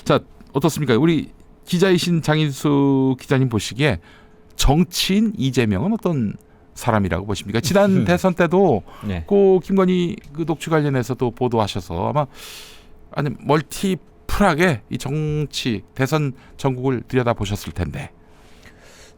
자, 어떻습니까? 우리 기자이신 장인수 기자님 보시기에 정치인 이재명은 어떤 사람이라고 보십니까? 지난 대선 때도 네. 그 김건희 그 녹취 관련해서도 보도하셔서 아마 아니 멀티플하게 이 정치 대선 전국을 들여다보셨을 텐데.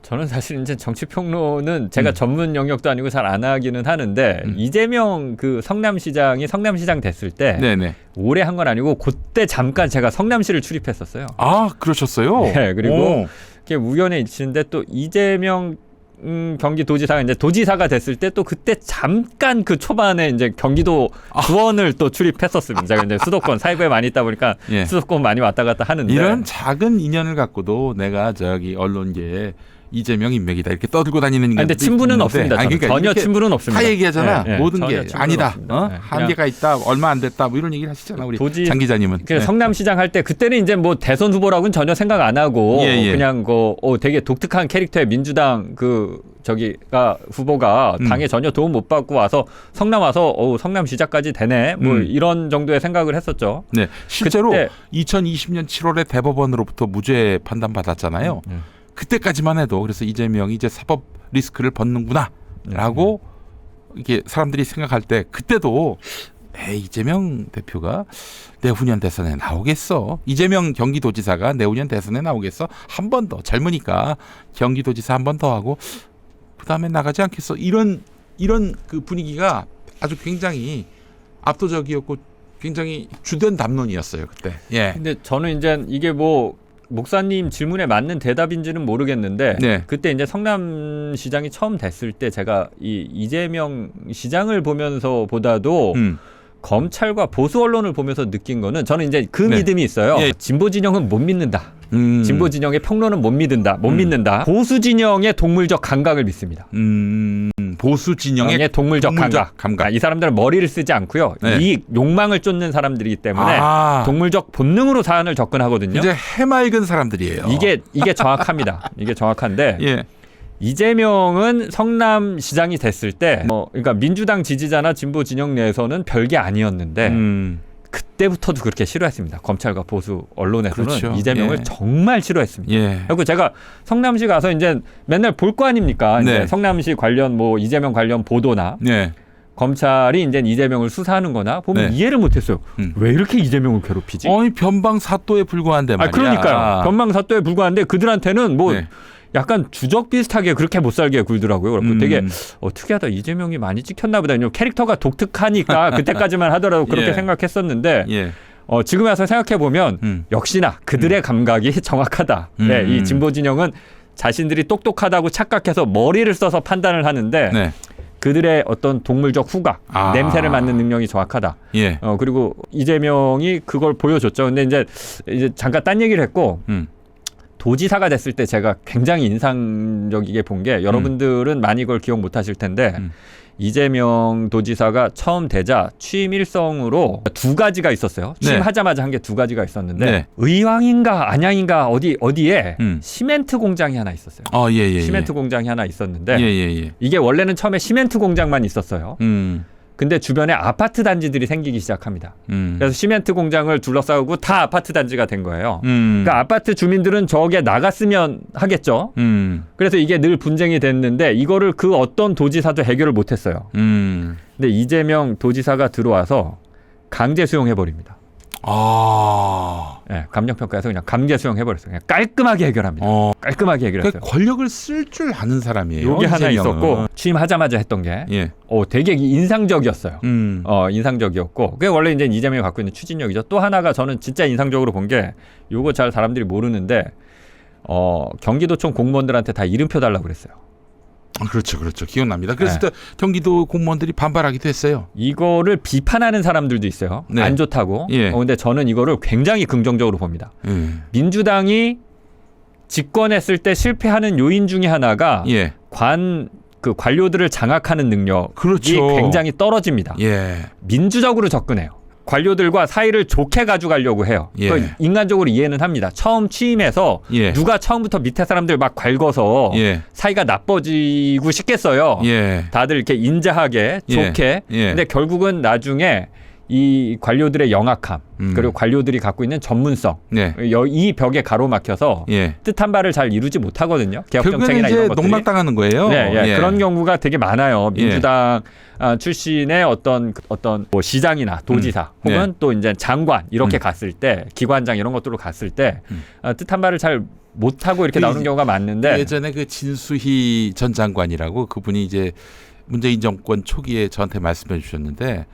저는 사실 이제 정치평론은 제가 전문 영역도 아니고 잘 안 하기는 하는데 이재명 그 성남시장이 성남시장 됐을 때 네네. 오래 한 건 아니고 그때 잠깐 제가 성남시를 출입했었어요. 아, 그러셨어요? 네, 그리고 이게 우연의 일치인데 또 이재명 경기도지사가 이제 도지사가 됐을 때 또 그때 잠깐 그 초반에 이제 경기도 구원을 또 출입했었습니다. 제가 이제 수도권 사이버에 많이 있다 보니까 예. 수도권 많이 왔다 갔다 하는데 이런 작은 인연을 갖고도 내가 저기 언론계에 이재명 인맥이다 이렇게 떠들고 다니는 인간도 근데 친분은 있는데. 없습니다. 아니, 그러니까 전혀 이렇게 친분은 없습니다. 다 얘기하잖아. 네, 네, 모든 전혀 게 친분은 아니다. 없습니다. 네, 한계가 있다. 얼마 안 됐다. 뭐 이런 얘기를 하시잖아. 우리 장 기자님은. 그래서 성남시장 할 때 그때는 이제 뭐 대선 후보라고는 전혀 생각 안 하고 그냥 되게 독특한 캐릭터의 민주당 그 저기가 후보가 당에 전혀 도움 못 받고 와서 성남 와서 성남시장까지 되네. 뭐 이런 정도의 생각을 했었죠. 네, 실제로 그때 2020년 7월에 대법원으로부터 무죄 판단 받았잖아요. 그때까지만 해도 그래서 이재명이 이제 사법 리스크를 벗는구나라고 이게 사람들이 생각할 때 그때도 이재명 대표가 내후년 대선에 나오겠어. 이재명 경기도지사가 내후년 대선에 나오겠어. 한 번 더 젊으니까 경기도지사 한 번 더 하고 그다음에 나가지 않겠어. 이런 그 분위기가 아주 굉장히 압도적이었고 굉장히 주된 담론이었어요 그때. 예. 근데 저는 이제 이게 뭐 목사님 질문에 맞는 대답인지는 모르겠는데 네. 그때 이제 성남시장이 처음 됐을 때 제가 이 이재명 시장을 보면서 보다도 검찰과 보수 언론을 보면서 느낀 거는 저는 이제 그 믿음이 있어요. 예. 진보 진영은 못 믿는다. 진보 진영의 평론은 못 믿는다. 보수 진영의 동물적 감각을 믿습니다. 보수 진영의 동물적 감각. 이 사람들은 머리를 쓰지 않고요. 네. 이 욕망을 쫓는 사람들이기 때문에 동물적 본능으로 사안을 접근하거든요. 이제 해맑은 사람들이에요. 이게 정확합니다. 이게 정확한데 예. 이재명은 성남시장이 됐을 때 그러니까 민주당 지지자나 진보 진영 내에서는 별게 아니었는데 그때부터도 그렇게 싫어했습니다. 검찰과 보수 언론에서는 그렇죠. 이재명을 예. 정말 싫어했습니다. 예. 그리고 제가 성남시 가서 이제 맨날 볼 거 아닙니까? 네. 이제 성남시 관련 뭐 이재명 관련 보도나 네. 검찰이 이제 이재명을 수사하는 거나 보면 네. 이해를 못했어요. 왜 이렇게 이재명을 괴롭히지? 변방 사또에 불과한데 말이야. 그러니까요. 변방 사또에 불과한데 그들한테는 뭐 네. 약간 주적 비슷하게 그렇게 못 살게 굴더라고요. 그래서 되게 특이하다. 이재명이 많이 찍혔나 보다. 캐릭터가 독특하니까 그때까지만 하더라도 그렇게 예. 생각했었는데 예. 지금 와서 생각해보면 역시나 그들의 감각이 정확하다. 네, 이 진보 진영은 자신들이 똑똑하다고 착각해서 머리를 써서 판단을 하는데 네. 그들의 어떤 동물적 후각, 냄새를 맡는 능력이 정확하다. 예. 그리고 이재명이 그걸 보여줬죠. 근데 이제 잠깐 딴 얘기를 했고 도지사가 됐을 때 제가 굉장히 인상적이게 본 게 여러분들은 많이 그걸 기억 못 하실 텐데 이재명 도지사가 처음 되자 취임 일성으로 두 가지가 있었어요. 취임하자마자 한 게 두 가지가 있었는데 의왕인가 안양인가 어디에 시멘트 공장이 하나 있었어요. 예. 시멘트 공장이 하나 있었는데 예. 이게 원래는 처음에 시멘트 공장만 있었어요. 근데 주변에 아파트 단지들이 생기기 시작합니다. 그래서 시멘트 공장을 둘러싸고 다 아파트 단지가 된 거예요. 그러니까 아파트 주민들은 저기에 나갔으면 하겠죠. 그래서 이게 늘 분쟁이 됐는데 이거를 그 어떤 도지사도 해결을 못했어요. 근데 이재명 도지사가 들어와서 강제 수용해버립니다. 네, 감정평가에서 그냥 강제 수용해버렸어요. 그냥 깔끔하게 해결합니다. 깔끔하게 해결했어요. 권력을 쓸 줄 아는 사람이에요. 이게 하나 있었고 취임하자마자 했던 게 되게 인상적이었어요. 인상적이었고 그게 원래 이제 이재명이 갖고 있는 추진력이죠. 또 하나가 저는 진짜 인상적으로 본 게 이거 잘 사람들이 모르는데 경기도청 공무원들한테 다 이름표 달라고 그랬어요. 그렇죠. 기억납니다. 그래서 또 경기도 공무원들이 반발하기도 했어요. 이거를 비판하는 사람들도 있어요. 안 좋다고. 근데 저는 이거를 굉장히 긍정적으로 봅니다. 민주당이 집권했을 때 실패하는 요인 중에 하나가 관료들을 장악하는 능력이 굉장히 떨어집니다. 민주적으로 접근해요. 관료들과 사이를 좋게 가져가려고 해요. 인간적으로 이해는 합니다. 처음 취임해서 누가 처음부터 밑에 사람들 막 갉아서 사이가 나빠지고 싶겠어요. 다들 이렇게 인자하게 좋게. 근데 결국은 나중에 이 관료들의 영악함 그리고 관료들이 갖고 있는 전문성 네. 이 벽에 가로막혀서 예. 뜻한 바를 잘 이루지 못하거든요. 개혁 결국에는 정책이나 이런 이제 것들이. 농락당하는 거예요. 네, 예. 예. 그런 경우가 되게 많아요. 민주당 출신의 어떤 뭐 시장이나 도지사 혹은 네. 또 이제 장관 이렇게 갔을 때 기관장 이런 것들로 갔을 때 뜻한 바를 잘 못하고 이렇게 나오는 경우가 많은데 예전에 그 진수희 전 장관이라고 그분이 이제 문재인 정권 초기에 저한테 말씀해 주셨는데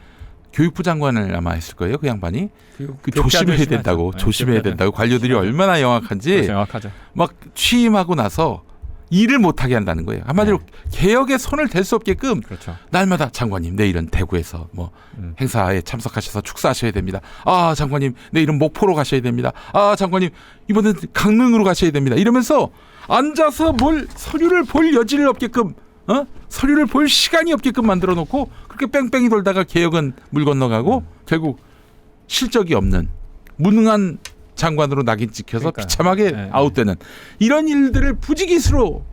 교육부 장관을 아마 했을 거예요. 그 양반이. 그 조심해야 된다고. 네, 조심해야 된다고. 관료들이 얼마나 영악한지 정확하죠. 막 취임하고 나서 일을 못하게 한다는 거예요. 한마디로 개혁에 손을 댈 수 없게끔 그렇죠. 날마다 장관님 내일은 대구에서 뭐 행사에 참석하셔서 축사하셔야 됩니다. 아 장관님 내일은 목포로 가셔야 됩니다. 아 장관님 이번엔 강릉으로 가셔야 됩니다. 이러면서 앉아서 뭘 서류를 볼 여지를 없게끔 서류를 볼 시간이 없게끔 만들어 놓고 그렇게 뺑뺑이 돌다가 개혁은 물 건너가고 결국 실적이 없는 무능한 장관으로 낙인 찍혀서 그러니까요. 비참하게 네, 아웃되는 이런 일들을 부지기수로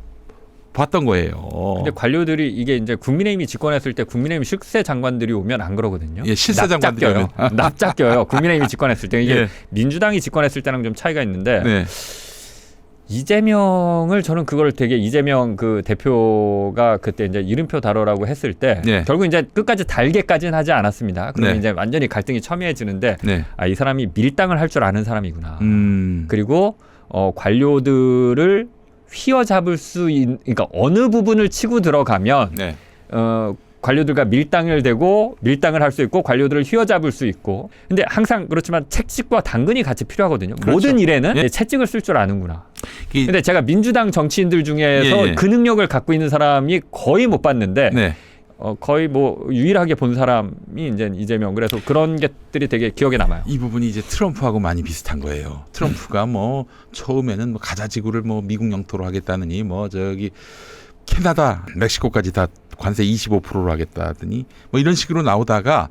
봤던 거예요. 근데 관료들이 이게 이제 국민의힘이 집권했을 때 국민의힘 실세 장관들이 오면 안 그러거든요. 예, 실세 장관들이 오면. 납작껴요. 국민의힘이 집권했을 때 이게 예. 민주당이 집권했을 때랑 좀 차이가 있는데 네. 이재명을 저는 그걸 되게 이재명 그 대표가 그때 이제 이름표 다뤄라고 했을 때 네. 결국 이제 끝까지 달게까지는 하지 않았습니다. 그러면 네. 이제 완전히 갈등이 첨예해지는데 네. 이 사람이 밀당을 할 줄 아는 사람이구나. 음. 그리고 관료들을 휘어잡을 수 있는 그러니까 어느 부분을 치고 들어가면 네. 관료들과 밀당을 대고 밀당을 할 수 있고 관료들을 휘어잡을 수 있고 근데 항상 그렇지만 채찍과 당근이 같이 필요하거든요. 그렇죠. 모든 일에는 예. 채찍을 쓸 줄 아는구나. 이- 근데 제가 민주당 정치인들 중에서 예. 그 능력을 갖고 있는 사람이 거의 못 봤는데 네. 거의 뭐 유일하게 본 사람이 이제 이재명. 그래서 그런 것들이 되게 기억에 남아요. 이 부분이 이제 트럼프하고 많이 비슷한 거예요. 트럼프가 뭐 처음에는 뭐 가자지구를 뭐 미국 영토로 하겠다느니 뭐 저기 캐나다, 멕시코까지 다 관세 25%로 하겠다더니 뭐 이런 식으로 나오다가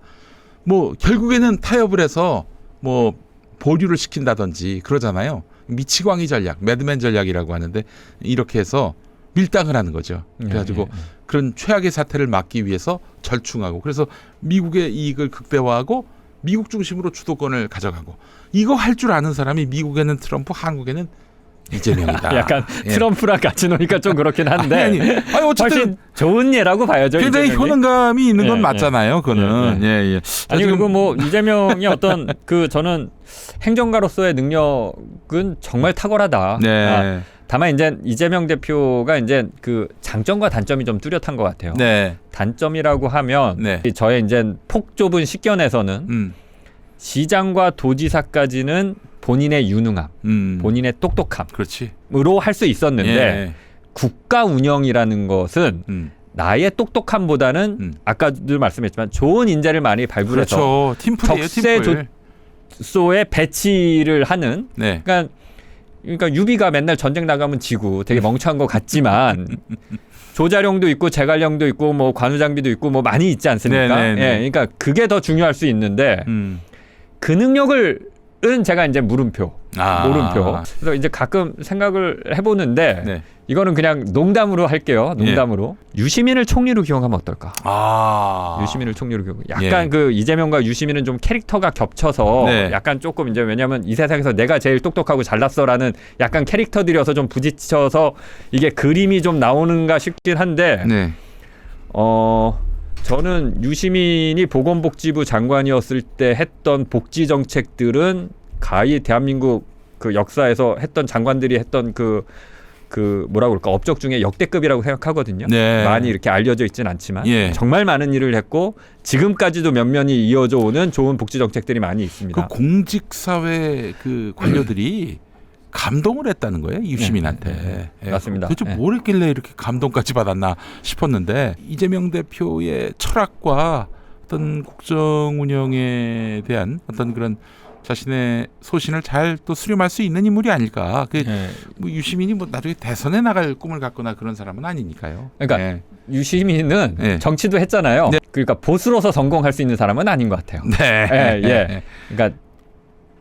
뭐 결국에는 타협을 해서 뭐 보류를 시킨다든지 그러잖아요. 미치광이 전략, 매드맨 전략이라고 하는데 이렇게 해서 밀당을 하는 거죠. 그래가지고 그런 최악의 사태를 막기 위해서 절충하고 그래서 미국의 이익을 극대화하고 미국 중심으로 주도권을 가져가고 이거 할 줄 아는 사람이 미국에는 트럼프, 한국에는 이재명이다. 약간 예. 트럼프랑 같이 노니까 좀 그렇긴 한데 아니 어쨌든 훨씬 좋은 예라고 봐야죠. 굉장히 이재명이. 효능감이 있는 건 예, 맞잖아요. 그거는 예. 아니 지금- 그리고 뭐 이재명의 어떤 저는 행정가로서의 능력은 정말 탁월하다. 네. 다만 이제 이재명 대표가 이제 그 장점과 단점이 좀 뚜렷한 것 같아요. 네. 단점이라고 하면 네. 저의 이제 폭 좁은 식견에서는 시장과 도지사까지는 본인의 유능함, 본인의 똑똑함으로 그렇지. 할 수 있었는데 예. 국가 운영이라는 것은 나의 똑똑함보다는 아까도 말씀했지만 좋은 인재를 많이 발굴해서 그렇죠. 팀플이에요. 팀플. 적세조소에 배치를 하는 네. 그러니까 유비가 맨날 전쟁 나가면 지고 되게 멍청한 것 같지만 조자룡도 있고 제갈량도 있고 뭐 관우장비도 있고 뭐 많이 있지 않습니까? 네네네. 예, 그러니까 그게 더 중요할 수 있는데 그 능력은 제가 이제 물음표. 그래서 이제 가끔 생각을 해보는데 네. 이거는 그냥 농담으로 할게요. 농담으로. 유시민을 총리로 기용하면 어떨까? 유시민을 총리로 기용. 약간 그 이재명과 유시민은 좀 캐릭터가 겹쳐서 네. 약간 조금 이제 왜냐하면 이 세상에서 내가 제일 똑똑하고 잘났어라는 약간 캐릭터들이어서 좀 부딪혀서 이게 그림이 좀 나오는가 싶긴 한데 네. 저는 유시민이 보건복지부 장관이었을 때 했던 복지 정책들은 가히 대한민국 그 역사에서 했던 장관들이 했던 그 뭐라고 그럴까 업적 중에 역대급이라고 생각하거든요. 네. 많이 이렇게 알려져 있진 않지만 예. 정말 많은 일을 했고 지금까지도 면면이 이어져 오는 좋은 복지 정책들이 많이 있습니다. 그 공직사회 그 관료들이 감동을 했다는 거예요. 유시민한테. 예. 맞습니다. 도대체 뭘 했길래 이렇게 감동까지 받았나 싶었는데 이재명 대표의 철학과 어떤 국정 운영에 대한 어떤 그런 자신의 소신을 잘 또 수렴할 수 있는 인물이 아닐까. 뭐 유시민이 뭐 나중에 대선에 나갈 꿈을 갖거나 그런 사람은 아니니까요. 그러니까 유시민은 정치도 했잖아요. 네. 그러니까 보수로서 성공할 수 있는 사람은 아닌 것 같아요. 네. 그러니까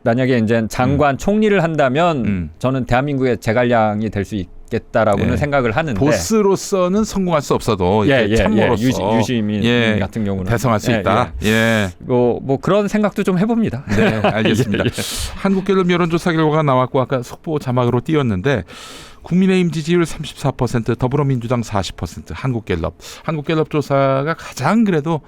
만약에 이제 장관 총리를 한다면 저는 대한민국의 제갈량이 될 수 않았겠다라고는 생각을 하는데 보스로서는 성공할 수 없어도 참모로서 유시민 같은 경우는 대성할 수 있다. 뭐 그런 생각도 좀 해봅니다. 네, 알겠습니다. 한국갤럽 여론조사 결과가 나왔고 아까 속보 자막으로 띄웠는데 국민의힘 지지율 34%, 더불어민주당 40%, 한국갤럽 조사가 가장 그래도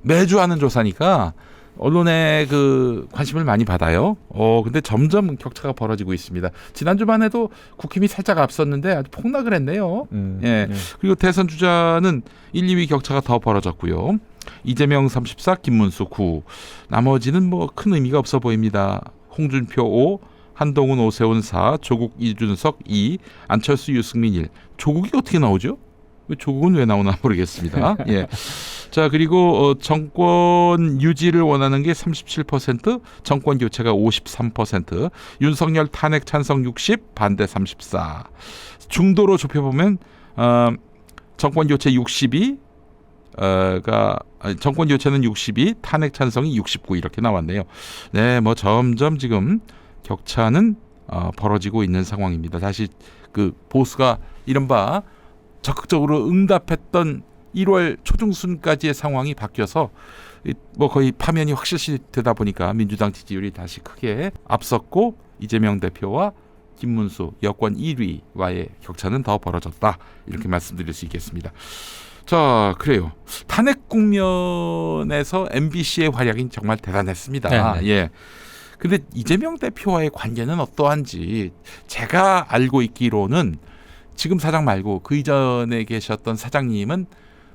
매주 하는 조사니까 언론의 그 관심을 많이 받아요. 근데 점점 격차가 벌어지고 있습니다. 지난주만 해도 국힘이 살짝 앞섰는데 아주 폭락을 했네요. 그리고 대선 주자는 1, 2위 격차가 더 벌어졌고요. 이재명 34, 김문수 9. 나머지는 뭐 큰 의미가 없어 보입니다. 홍준표 5, 한동훈, 오세훈 4, 조국, 이준석 2, 안철수, 유승민 1. 조국이 어떻게 나오죠? 조국은 왜 나오나 모르겠습니다. 자, 그리고 정권 유지를 원하는 게 37%, 정권 교체가 53%, 윤석열 탄핵 찬성 60, 반대 34. 중도로 좁혀보면 정권 교체 62, 정권 교체는 62, 탄핵 찬성이 69 이렇게 나왔네요. 네, 뭐 점점 지금 격차는 벌어지고 있는 상황입니다. 다시 그 보수가 이른바 적극적으로 응답했던 1월 초중순까지의 상황이 바뀌어서 뭐 거의 파면이 확실시 되다 보니까 민주당 지지율이 다시 크게 앞섰고 이재명 대표와 김문수 여권 1위와의 격차는 더 벌어졌다. 이렇게 말씀드릴 수 있겠습니다. 자, 그래요. 탄핵 국면에서 MBC의 활약이 정말 대단했습니다. 근데 이재명 대표와의 관계는 어떠한지 제가 알고 있기로는 지금 사장 말고 그 이전에 계셨던 사장님은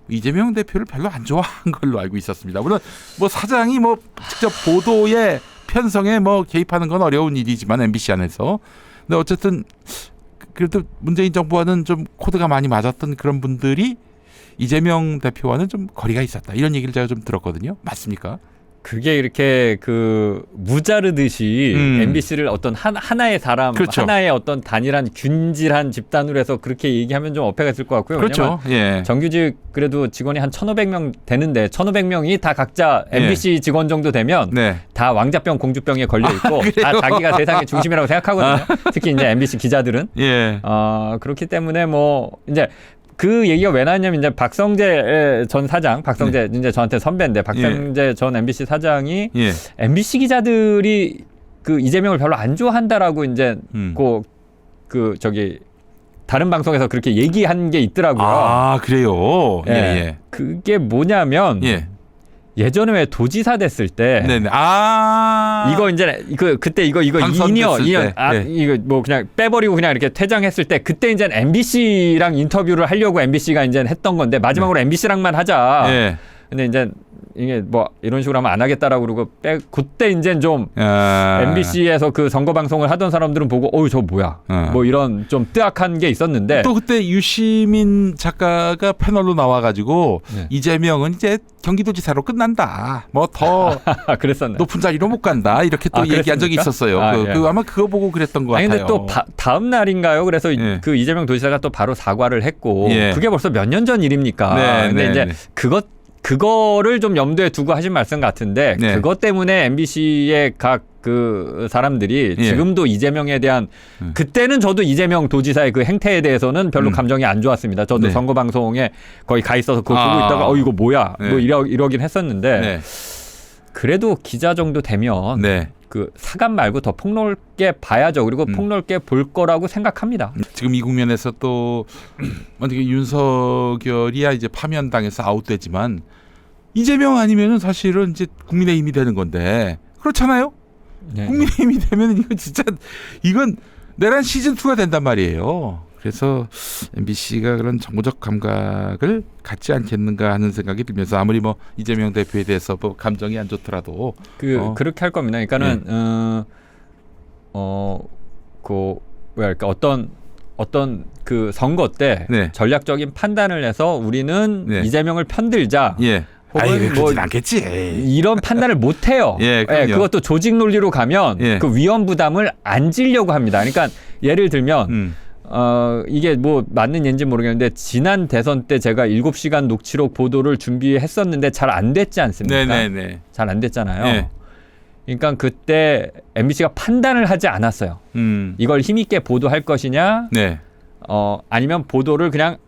이재명 대표를 별로 안 좋아한 걸로 알고 있었습니다. 물론 뭐 사장이 뭐 직접 보도에 편성에 뭐 개입하는 건 어려운 일이지만 MBC 안에서 근데 어쨌든 그래도 문재인 정부와는 좀 코드가 많이 맞았던 그런 분들이 이재명 대표와는 좀 거리가 있었다. 이런 얘기를 제가 좀 들었거든요. 맞습니까? 그게 이렇게 그 무자르듯이 MBC를 어떤 하나의 사람, 하나의 어떤 단일한 균질한 집단으로 해서 그렇게 얘기하면 좀 어폐가 있을 것 같고요. 그렇죠. 왜냐면 정규직 그래도 직원이 한 1,500명 되는데 1,500명이 다 각자 MBC 직원 정도 되면 다 왕자병, 공주병에 걸려 있고 다 자기가 세상의 중심이라고 생각하거든요. 특히 이제 MBC 기자들은 그렇기 때문에 뭐 이제 그 얘기가 왜 나왔냐면 이제 박성재 전 사장, 이제 저한테 선배인데 박성재 전 MBC 사장이 MBC 기자들이 그 이재명을 별로 안 좋아한다라고 이제 그 저기 다른 방송에서 그렇게 얘기한 게 있더라고요. 아, 그래요. 그게 뭐냐면 예전에 왜 도지사 됐을 때 이거 이제 그때 이거 2년 이거 뭐 그냥 빼버리고 그냥 이렇게 퇴장했을 때 그때 이제 MBC랑 인터뷰를 하려고 MBC가 이제 했던 건데 마지막으로 MBC랑만 하자. 근데 이제 이게 뭐 이런 식으로 하면 안 하겠다라고 그러고 그때 이제 좀 MBC에서 그 선거 방송을 하던 사람들은 보고 저 뭐야 뭐 이런 좀 뜨악한 게 있었는데 또 그때 유시민 작가가 패널로 나와가지고 이재명은 이제 경기도지사로 끝난다 뭐 더 높은 자리로 못 간다 이렇게 또 얘기한 적이 있었어요. 아마 그거 보고 그랬던 것 같아요. 근데 또 다음 날인가요? 그래서 그 이재명 도지사가 또 바로 사과를 했고 그게 벌써 몇 년 전 일입니까? 근데 이제 그거를 좀 염두에 두고 하신 말씀 같은데 그것 때문에 MBC의 각 그 사람들이 지금도 이재명에 대한 그때는 저도 이재명 도지사의 그 행태에 대해서는 별로 감정이 안 좋았습니다. 저도 선거 방송에 거의 가 있어서 그거 보고 있다가 이거 뭐야 뭐 이러긴 했었는데 그래도 기자 정도 되면 그 사감 말고 더 폭넓게 봐야죠. 그리고 폭넓게 볼 거라고 생각합니다. 지금 이 국면에서 또 어떻게 윤석열이야 이제 파면당해서 아웃되지만 이재명 아니면은 사실은 이제 국민의힘이 되는 건데 그렇잖아요. 국민의힘이 되면 이거 진짜 이건 내란 시즌 2가 된단 말이에요. 그래서 MBC가 그런 정보적 감각을 갖지 않겠는가 하는 생각이 들면서 아무리 뭐 이재명 대표에 대해서 뭐 감정이 안 좋더라도 그렇게 할 겁니다. 그러니까는 뭐랄까 어떤 그 선거 때 전략적인 판단을 해서 우리는 이재명을 편들자. 혹은 뭐 않겠지. 이런 판단을 못 해요. 그것도 조직 논리로 가면 그 위험 부담을 안 지려고 합니다. 그러니까 예를 들면 이게 뭐 맞는 얘기인지 모르겠는데 지난 대선 때 제가 7시간 녹취록 보도를 준비했었는데 잘 안 됐지 않습니까? 잘 안 됐잖아요. 그러니까 그때 MBC가 판단을 하지 않았어요. 이걸 힘있게 보도할 것이냐, 네. 아니면 보도를 그냥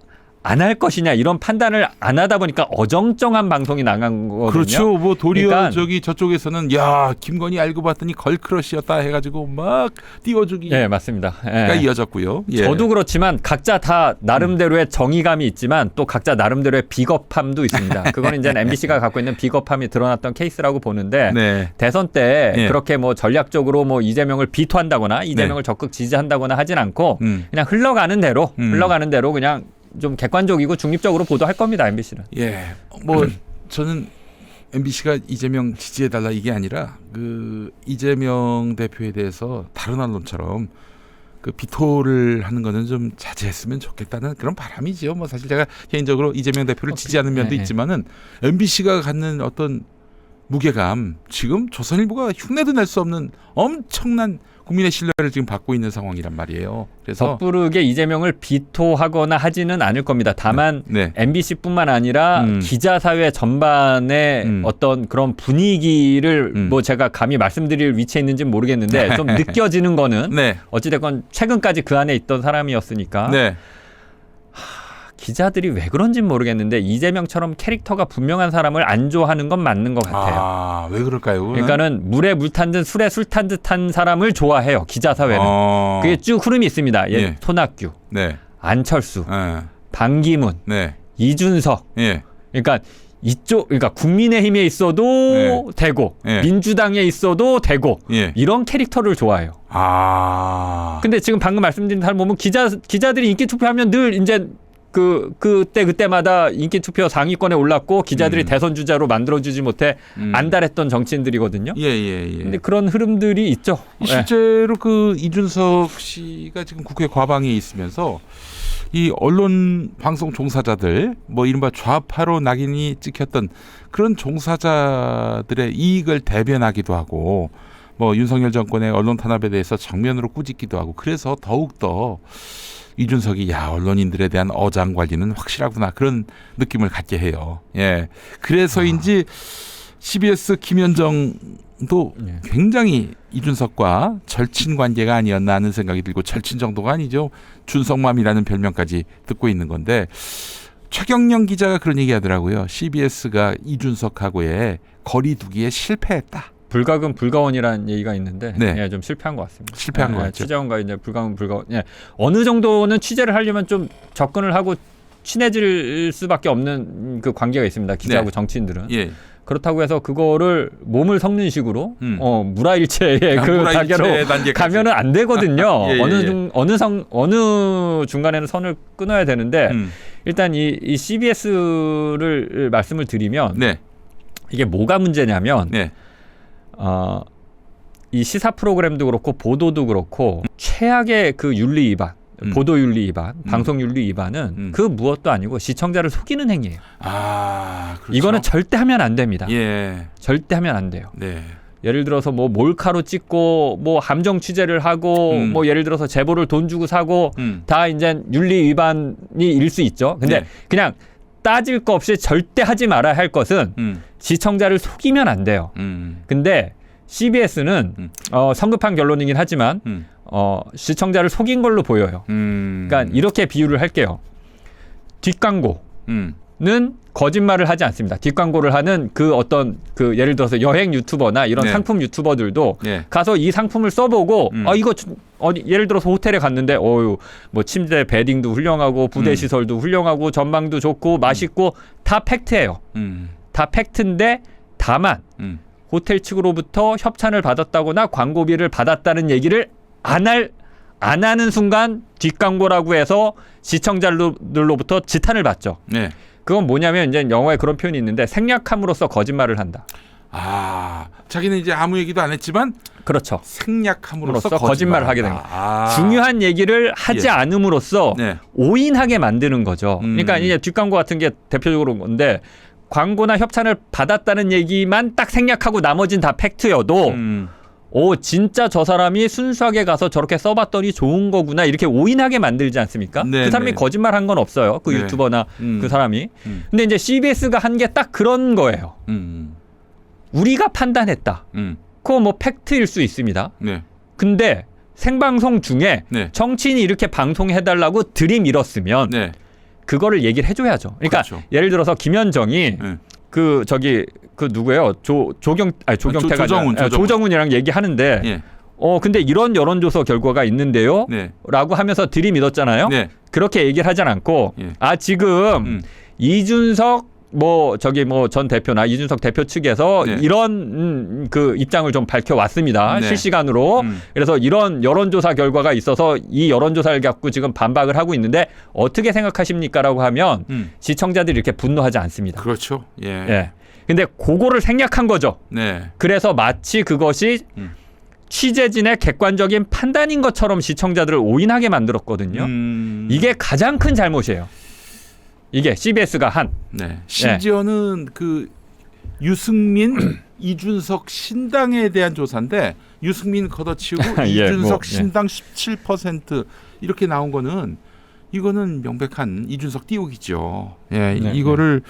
안 할 것이냐 이런 판단을 안 하다 보니까 어정쩡한 방송이 나간 거거든요. 그렇죠. 뭐 도리어 그러니까 저쪽에서는 야 김건희 알고 봤더니 걸크러쉬였다 해가지고 막 띄워주기가 예, 맞습니다. 예. 이어졌고요. 예. 저도 그렇지만 각자 다 나름대로의 정의감이 있지만 또 각자 나름대로의 비겁함도 있습니다. 그거는 이제 MBC가 갖고 있는 비겁함이 드러났던 케이스라고 보는데 네. 대선 때 예. 그렇게 뭐 전략적으로 뭐 이재명을 비토한다거나 이재명을 적극 지지한다거나 하진 않고 그냥 흘러가는 대로 그냥 좀 객관적이고 중립적으로 보도할 겁니다. MBC는. 예. 뭐 저는 MBC가 이재명 지지해달라 이게 아니라 그 이재명 대표에 대해서 다른 언론처럼 그 비토를 하는 거는 좀 자제했으면 좋겠다는 그런 바람이지요. 뭐 사실 제가 개인적으로 이재명 대표를 지지하는 면도 있지만은 MBC가 갖는 어떤 무게감, 지금 조선일보가 흉내도 낼 수 없는 엄청난 국민의 신뢰를 지금 받고 있는 상황이란 말이에요. 그래서 섣부르게 이재명을 비토하거나 하지는 않을 겁니다. 다만 네. MBC뿐만 아니라 기자 사회 전반의 어떤 그런 분위기를 뭐 제가 감히 말씀드릴 위치에 있는지는 모르겠는데 좀 느껴지는 거는 네. 어찌됐건 최근까지 그 안에 있던 사람이었으니까 네. 기자들이 왜 그런지는 모르겠는데 이재명처럼 캐릭터가 분명한 사람을 안 좋아하는 건 맞는 것 같아요. 아, 왜 그럴까요? 그러니까는 물에 물 탄 듯 술에 술 탄 듯한 사람을 좋아해요. 기자 사회는. 그게 쭉 흐름이 있습니다. 예. 손학규, 네. 안철수, 네. 반기문, 네. 이준석. 예. 그러니까 그러니까 국민의힘에 있어도 네. 되고 네. 민주당에 있어도 되고 예. 이런 캐릭터를 좋아해요. 아. 근데 지금 방금 말씀드린 사람 보면 기자들이 인기 투표하면 늘 이제 그때마다 인기 투표 상위권에 올랐고 기자들이 대선 주자로 만들어주지 못해 안달했던 정치인들이거든요. 예. 근데 그런 흐름들이 있죠. 실제로 그 이준석 씨가 지금 국회 과방에 있으면서 이 언론 방송 종사자들 뭐 이른바 좌파로 낙인이 찍혔던 그런 종사자들의 이익을 대변하기도 하고 뭐 윤석열 정권의 언론 탄압에 대해서 정면으로 꾸짖기도 하고 그래서 더욱더 이준석이 언론인들에 대한 어장 관리는 확실하구나 그런 느낌을 갖게 해요. 예. 그래서인지 CBS 김현정도 굉장히 이준석과 절친 관계가 아니었나 하는 생각이 들고 절친 정도가 아니죠. 준석맘이라는 별명까지 듣고 있는 건데 최경영 기자가 그런 얘기하더라고요. CBS가 이준석하고의 거리 두기에 실패했다. 불가금 불가원이라는 얘기가 있는데 네. 좀 실패한 것 같습니다. 실패한 것 같죠. 취재원과 이제 불가금 불가원. 어느 정도는 취재를 하려면 좀 접근을 하고 친해질 수밖에 없는 그 관계가 있습니다. 기자하고 정치인들은. 예. 그렇다고 해서 그거를 몸을 섞는 식으로 무라일체의 그 단계로 가면은 안 되거든요. 어느 중간에는 선을 끊어야 되는데 일단 이 CBS를 말씀을 드리면 이게 뭐가 문제냐면 이 시사 프로그램도 그렇고 보도도 그렇고 최악의 그 윤리 위반, 보도 윤리 위반, 방송 윤리 위반은 그 무엇도 아니고 시청자를 속이는 행위예요. 아, 그렇죠. 이거는 절대 하면 안 됩니다. 예. 절대 하면 안 돼요. 네. 예를 들어서 뭐 몰카로 찍고 뭐 함정 취재를 하고 뭐 예를 들어서 제보를 돈 주고 사고 다 이제 윤리 위반이 일 수 있죠. 근데 그냥 따질 거 없이 절대 하지 말아야 할 것은 시청자를 속이면 안 돼요. 근데 CBS는 성급한 결론이긴 하지만 시청자를 속인 걸로 보여요. 그러니까 이렇게 비유를 할게요. 뒷광고는 거짓말을 하지 않습니다. 뒷광고를 하는 그 어떤 그 예를 들어서 여행 유튜버나 이런 상품 유튜버들도 가서 이 상품을 써보고 이거 예를 들어서 호텔에 갔는데 뭐 침대 베딩도 훌륭하고 부대 시설도 훌륭하고 전망도 좋고 맛있고 다 팩트예요. 다 팩트인데 다만 호텔 측으로부터 협찬을 받았다거나 광고비를 받았다는 얘기를 안 하는 순간 뒷광고라고 해서 시청자들로부터 지탄을 받죠. 네. 그건 뭐냐면 이제 영어에 그런 표현이 있는데 생략함으로써 거짓말을 한다. 아, 자기는 이제 아무 얘기도 안 했지만 그렇죠. 생략함으로써 거짓말을 하게 됩니다. 중요한 얘기를 하지 않음으로써 오인하게 만드는 거죠. 그러니까 이제 뒷광고 같은 게 대표적으로 건데 광고나 협찬을 받았다는 얘기만 딱 생략하고 나머진 다 팩트여도 진짜 저 사람이 순수하게 가서 저렇게 써봤더니 좋은 거구나 이렇게 오인하게 만들지 않습니까? 그 사람이 거짓말한 건 없어요. 그 유튜버나 그 사람이. 근데 이제 CBS가 한 게 딱 그런 거예요. 우리가 판단했다. 그렇고 뭐 팩트일 수 있습니다. 네. 근데 생방송 중에 네. 정치인이 이렇게 방송해달라고 들이밀었으면 네. 그거를 얘기를 해줘야죠. 그러니까 그렇죠. 예를 들어서 김현정이 네. 그 누구예요? 조정훈이랑 얘기하는데 예. 근데 이런 여론조사 결과가 있는데요. 네. 라고 하면서 들이밀었잖아요. 네. 그렇게 얘기를 하진 않고 예. 지금 이준석 전 대표나 이준석 대표 측에서 네. 이런 그 입장을 좀 밝혀왔습니다. 네. 실시간으로. 그래서 이런 여론조사 결과가 있어서 이 여론조사를 갖고 지금 반박을 하고 있는데 어떻게 생각하십니까? 라고 하면 시청자들이 이렇게 분노하지 않습니다. 그렇죠. 예. 예. 근데 그거를 생략한 거죠. 네. 그래서 마치 그것이 취재진의 객관적인 판단인 것처럼 시청자들을 오인하게 만들었거든요. 이게 가장 큰 잘못이에요. 이게 CBS가 한. 네. 심지어는 그 유승민, 이준석 신당에 대한 조사인데 유승민 걷어치우고 이준석 신당 17% 이렇게 나온 거는 이거는 명백한 이준석 띄우기죠. 예, 네, 이거를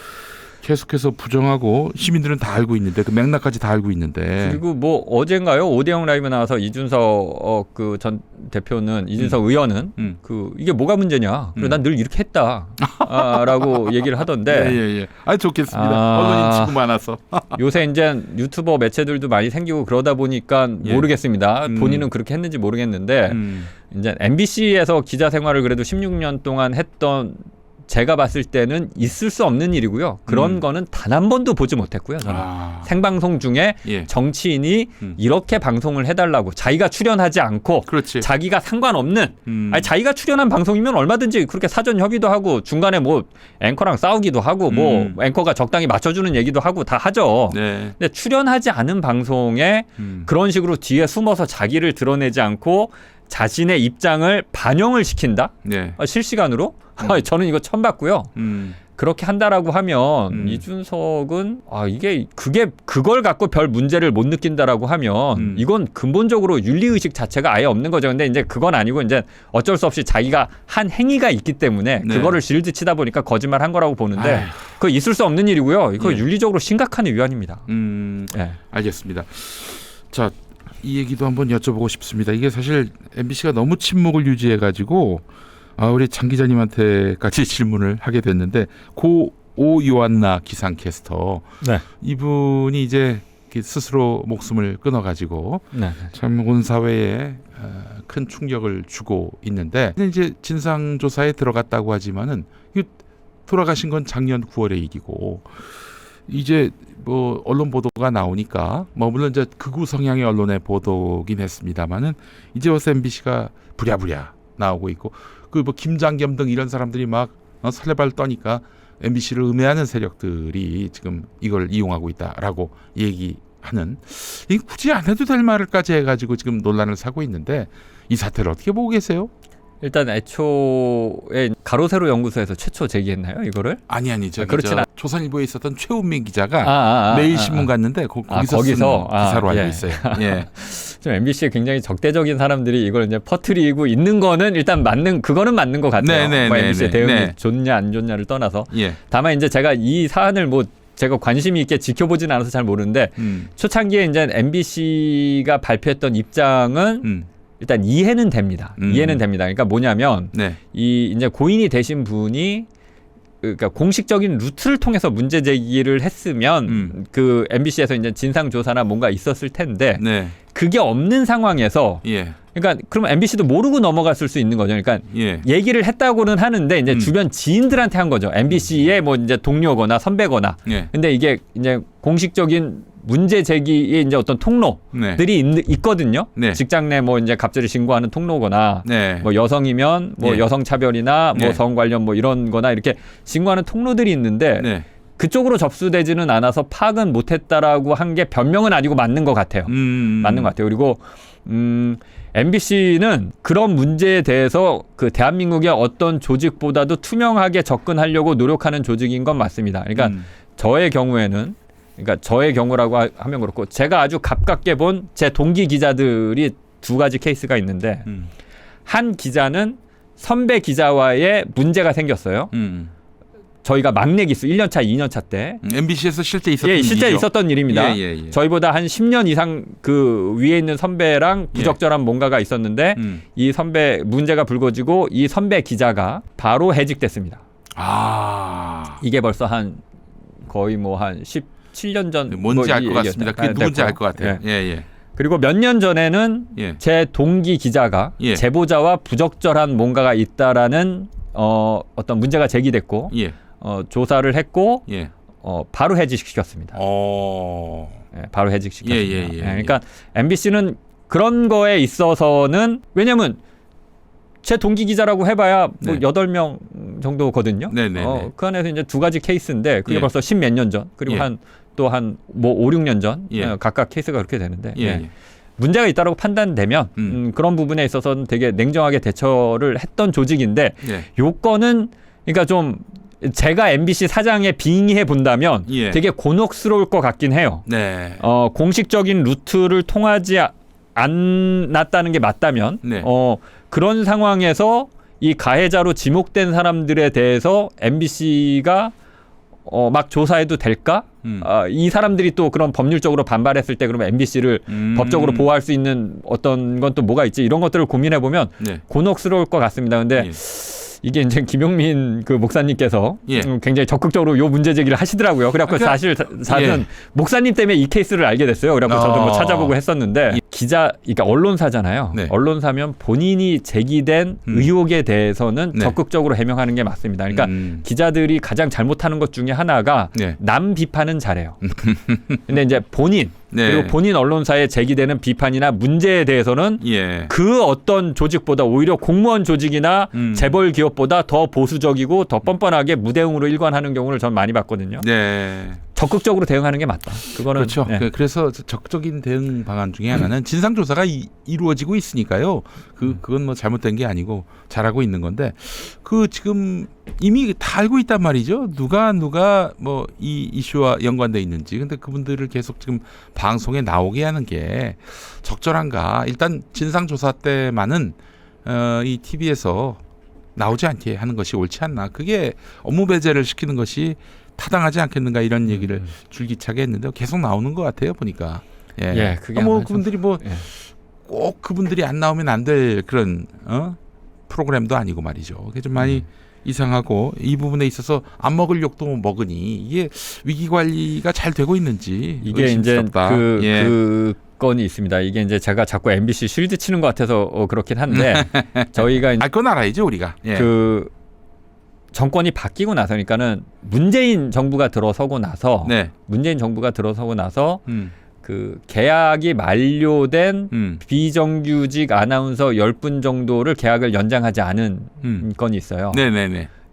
계속해서 부정하고 시민들은 다 알고 있는데 그 맥락까지 다 알고 있는데 그리고 뭐 어젠가요 오대영 라이브 나와서 이준석 그 전 대표는 이준석 의원은 이게 뭐가 문제냐? 그리고 난 늘 이렇게 했다라고 얘기를 하던데. 예. 좋겠습니다. 언론인 치고 많아서. 요새 이제 유튜버 매체들도 많이 생기고 그러다 보니까 모르겠습니다. 본인은 그렇게 했는지 모르겠는데 이제 MBC에서 기자 생활을 그래도 16년 동안 했던. 제가 봤을 때는 있을 수 없는 일이고요. 그런 거는 단 한 번도 보지 못했고요. 저는 생방송 중에 정치인이 이렇게 방송을 해달라고 자기가 출연하지 않고 그렇지. 자기가 상관없는 자기가 출연한 방송이면 얼마든지 그렇게 사전 협의도 하고 중간에 뭐 앵커랑 싸우기도 하고 뭐 앵커가 적당히 맞춰주는 얘기도 하고 다 하죠. 네. 근데 출연하지 않은 방송에 그런 식으로 뒤에 숨어서 자기를 드러내지 않고 자신의 입장을 반영을 시킨다? 네. 실시간으로? 저는 이거 처음 봤고요. 그렇게 한다라고 하면 이준석은 그걸 갖고 별 문제를 못 느낀다라고 하면 이건 근본적으로 윤리의식 자체가 아예 없는 거죠. 근데 이제 그건 아니고 이제 어쩔 수 없이 자기가 한 행위가 있기 때문에 그거를 실드 치다 보니까 거짓말 한 거라고 보는데 그거 있을 수 없는 일이고요. 이거 윤리적으로 심각한 위반입니다. 알겠습니다. 자, 이 얘기도 한번 여쭤보고 싶습니다. 이게 사실 MBC가 너무 침묵을 유지해가지고 우리 장 기자님한테까지 질문을 하게 됐는데 오요한나 기상캐스터 이분이 이제 스스로 목숨을 끊어가지고 참 온 사회에 큰 충격을 주고 있는데 이제 진상조사에 들어갔다고 하지만은 돌아가신 건 작년 9월의 일이고 이제 뭐 언론 보도가 나오니까 뭐 물론 이제 극우 성향의 언론의 보도긴 했습니다만은 이제 와서 MBC가 부랴부랴 나오고 있고 그 뭐 김장겸 등 이런 사람들이 막 설레발 떠니까 MBC를 음해하는 세력들이 지금 이걸 이용하고 있다라고 얘기하는 이 굳이 안 해도 될 말을까지 해가지고 지금 논란을 사고 있는데 이 사태를 어떻게 보고 계세요? 일단 애초에 가로세로 연구소에서 최초 제기했나요 이거를? 아니 조선일보에 있었던 최운민 기자가 매일신문 갔는데 거기서 기사로 알고 있어요. 예. 좀 MBC에 굉장히 적대적인 사람들이 이걸 이제 퍼뜨리고 있는 거는 일단 그거는 맞는 것 같아요. 뭐 MBC의 대응이 좋냐 안 좋냐를 떠나서. 다만 이제 제가 이 사안을 제가 관심이 있게 지켜보진 않아서 잘 모르는데 초창기에 이제 MBC가 발표했던 입장은 일단 이해는 됩니다. 이해는 됩니다. 그러니까 뭐냐면 이제 고인이 되신 분이 그러니까 공식적인 루트를 통해서 문제 제기를 했으면 그 MBC에서 이제 진상 조사나 뭔가 있었을 텐데 그게 없는 상황에서 그러니까 그러면 MBC도 모르고 넘어갔을 수 있는 거죠. 그러니까 얘기를 했다고는 하는데 이제 주변 지인들한테 한 거죠. MBC의 뭐 이제 동료거나 선배거나. 근데 이게 이제 공식적인 문제 제기의 이제 어떤 통로들이 있거든요. 직장 내 뭐 이제 갑자기 신고하는 통로거나 뭐 여성이면 뭐 여성 차별이나 뭐 성 관련 뭐 이런 거나 이렇게 신고하는 통로들이 있는데 그쪽으로 접수되지는 않아서 파악은 못했다라고 한 게 변명은 아니고 맞는 것 같아요. 맞는 것 같아요. 그리고 MBC는 그런 문제에 대해서 그 대한민국의 어떤 조직보다도 투명하게 접근하려고 노력하는 조직인 건 맞습니다. 그러니까 저의 경우에는 그러니까 저의 경우라고 하면 그렇고 제가 아주 가깝게 본 제 동기 기자들이 두 가지 케이스가 있는데 한 기자는 선배 기자와의 문제가 생겼어요. 저희가 막내 기수 1년차, 2년차 때 MBC에서 실제 있었던 예, 실제 일이죠. 있었던 일입니다. 저희보다 한 10년 이상 그 위에 있는 선배랑 부적절한 뭔가가 있었는데 이 선배 문제가 불거지고 이 선배 기자가 바로 해직됐습니다. 이게 벌써 한 거의 뭐 한 17년 전 뭔지 알 것 같습니다. 그게 누군지 알 것 같아요. 그리고 몇 년 전에는 제 동기 기자가 제보자와 부적절한 뭔가가 있다라는 어떤 문제가 제기됐고 조사를 했고 바로 해직시켰습니다. 바로 해직시켰습니다. 그러니까 MBC는 그런 거에 있어서는 왜냐하면 제 동기 기자라고 해봐야 뭐 8명 정도거든요. 그 안에서 이제 두 가지 케이스인데 그게 벌써 10몇 년 전 그리고 한 뭐 5, 6년 전 각각 케이스가 그렇게 되는데 문제가 있다고 판단되면 그런 부분에 있어서는 되게 냉정하게 대처를 했던 조직인데 요건은 그러니까 좀 제가 MBC 사장에 빙의해 본다면 되게 곤혹스러울 것 같긴 해요. 공식적인 루트를 통하지 않았다는 게 맞다면 그런 상황에서 이 가해자로 지목된 사람들에 대해서 MBC가 막 조사해도 될까? 이 사람들이 또 그런 법률적으로 반발했을 때 그러면 MBC를 법적으로 보호할 수 있는 어떤 건 또 뭐가 있지? 이런 것들을 고민해 보면 곤혹스러울 것 같습니다. 근데 이게 이제 김용민 그 목사님께서 굉장히 적극적으로 요 문제 제기를 하시더라고요. 그래갖고 사실은 목사님 때문에 이 케이스를 알게 됐어요. 그래갖고 저도 뭐 찾아보고 했었는데 그러니까 언론사잖아요. 언론사면 본인이 제기된 의혹에 대해서는 적극적으로 해명하는 게 맞습니다. 그러니까 기자들이 가장 잘못하는 것 중에 하나가 남 비판은 잘해요. 근데 이제 그리고 본인 언론사에 제기되는 비판이나 문제에 대해서는 그 어떤 조직보다 오히려 공무원 조직이나 재벌 기업보다 더 보수적이고 더 뻔뻔하게 무대응으로 일관하는 경우를 전 많이 봤거든요. 적극적으로 대응하는 게 맞다. 그거는 그렇죠. 그래서 적극적인 대응 방안 중에 하나는 진상조사가 이루어지고 있으니까요. 그건 뭐 잘못된 게 아니고 잘하고 있는 건데 그 지금 이미 다 알고 있단 말이죠. 누가 뭐 이 이슈와 연관돼 있는지. 근데 그분들을 계속 지금 방송에 나오게 하는 게 적절한가? 일단 진상조사 때만은 이 TV에서 나오지 않게 하는 것이 옳지 않나? 그게 업무 배제를 시키는 것이 타당하지 않겠는가 이런 얘기를 줄기차게 했는데 계속 나오는 것 같아요 보니까. 그게 뭐 그분들이 뭐 꼭 그분들이 안 나오면 안 될 그런 프로그램도 아니고 말이죠. 그게 좀 많이 이상하고 이 부분에 있어서 안 먹을 욕도 먹으니 이게 위기 관리가 잘 되고 있는지 이게 의심스럽다. 이제 그 건이 있습니다. 이게 이제 제가 자꾸 MBC 쉴드 치는 것 같아서 그렇긴 한데 저희가 그건 알아야죠 우리가. 그 정권이 바뀌고 나서니까는 문재인 정부가 들어서고 나서 그 계약이 만료된 비정규직 아나운서 10분 정도를 계약을 연장하지 않은 건이 있어요.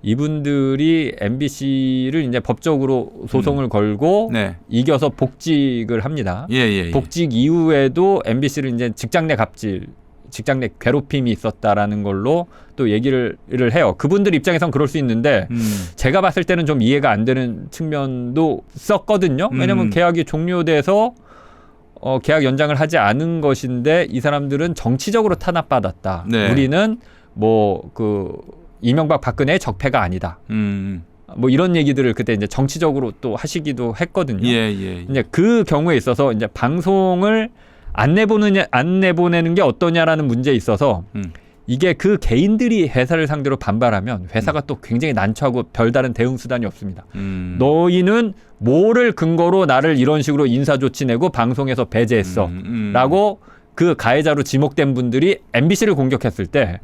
이분들이 MBC를 이제 법적으로 소송을 걸고 이겨서 복직을 합니다. 복직 이후에도 MBC를 이제 직장 내 갑질, 직장 내 괴롭힘이 있었다라는 걸로 또 얘기를 해요. 그분들 입장에선 그럴 수 있는데 제가 봤을 때는 좀 이해가 안 되는 측면도 있었거든요. 왜냐하면 계약이 종료돼서 계약 연장을 하지 않은 것인데 이 사람들은 정치적으로 탄압받았다. 우리는 뭐 그 이명박 박근혜의 적폐가 아니다. 뭐 이런 얘기들을 그때 이제 정치적으로 또 하시기도 했거든요. 이제 그 경우에 있어서 이제 방송을 안 내보내는 게 어떠냐라는 문제에 있어서 이게 그 개인들이 회사를 상대로 반발하면 회사가 또 굉장히 난처하고 별다른 대응 수단이 없습니다. 너희는 뭐를 근거로 나를 이런 식으로 인사조치 내고 방송에서 배제했어 라고 그 가해자로 지목된 분들이 MBC를 공격했을 때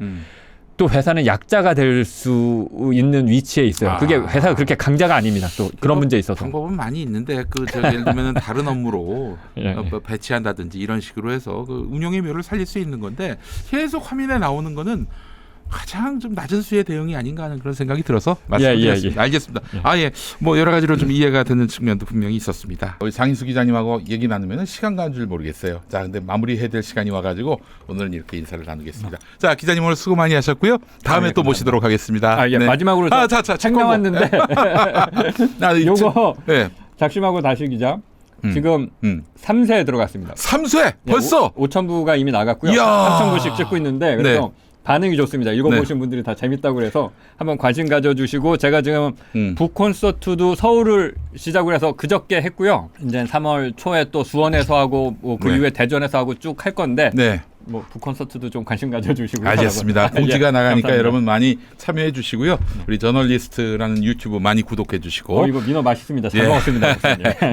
또 회사는 약자가 될 수 있는 위치에 있어요. 그게 회사가 그렇게 강자가 아닙니다. 또 그런 문제에 있어서. 방법은 많이 있는데 예를 들면 다른 업무로 배치한다든지 이런 식으로 해서 그 운영의 묘를 살릴 수 있는 건데 계속 화면에 나오는 거는 가장 좀 낮은 수의 대응이 아닌가 하는 그런 생각이 들어서 말씀드렸습니다. 알겠습니다. 뭐 여러 가지로 좀 이해가 되는 측면도 분명히 있었습니다. 우리 장인수 기자님하고 얘기 나누면 시간 가는 줄 모르겠어요. 자, 근데 마무리해야 될 시간이 와가지고 오늘은 이렇게 인사를 나누겠습니다. 자, 기자님 오늘 수고 많이 하셨고요. 다음에 또 모시도록 하겠습니다. 마지막으로 책 나왔는데 요거 작심하고 다시 기자. 지금 3쇄에 들어갔습니다. 3쇄? 벌써? 5,000부가 이미 나갔고요. 3,000부씩 찍고 있는데 그래서 반응이 좋습니다. 읽어보신 분들이 다 재밌다고 그래서 한번 관심 가져주시고 제가 지금 북콘서트도 서울을 시작으로 해서 그저께 했고요. 이제 3월 초에 또 수원에서 하고 그 이후에 대전에서 하고 쭉 할 건데 뭐 북콘서트도 좀 관심 가져주시고요. 알겠습니다. 공지가 나가니까 감사합니다. 여러분 많이 참여해 주시고요. 우리 저널리스트라는 유튜브 많이 구독해 주시고. 이거 민어 맛있습니다. 잘 먹었습니다.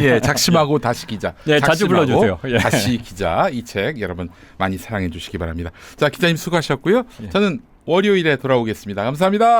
예, 작심하고 다시 기자. 자주 불러주세요. 다시 기자 이 책 여러분 많이 사랑해 주시기 바랍니다. 자, 기자님 수고하셨고요. 저는 월요일에 돌아오겠습니다. 감사합니다.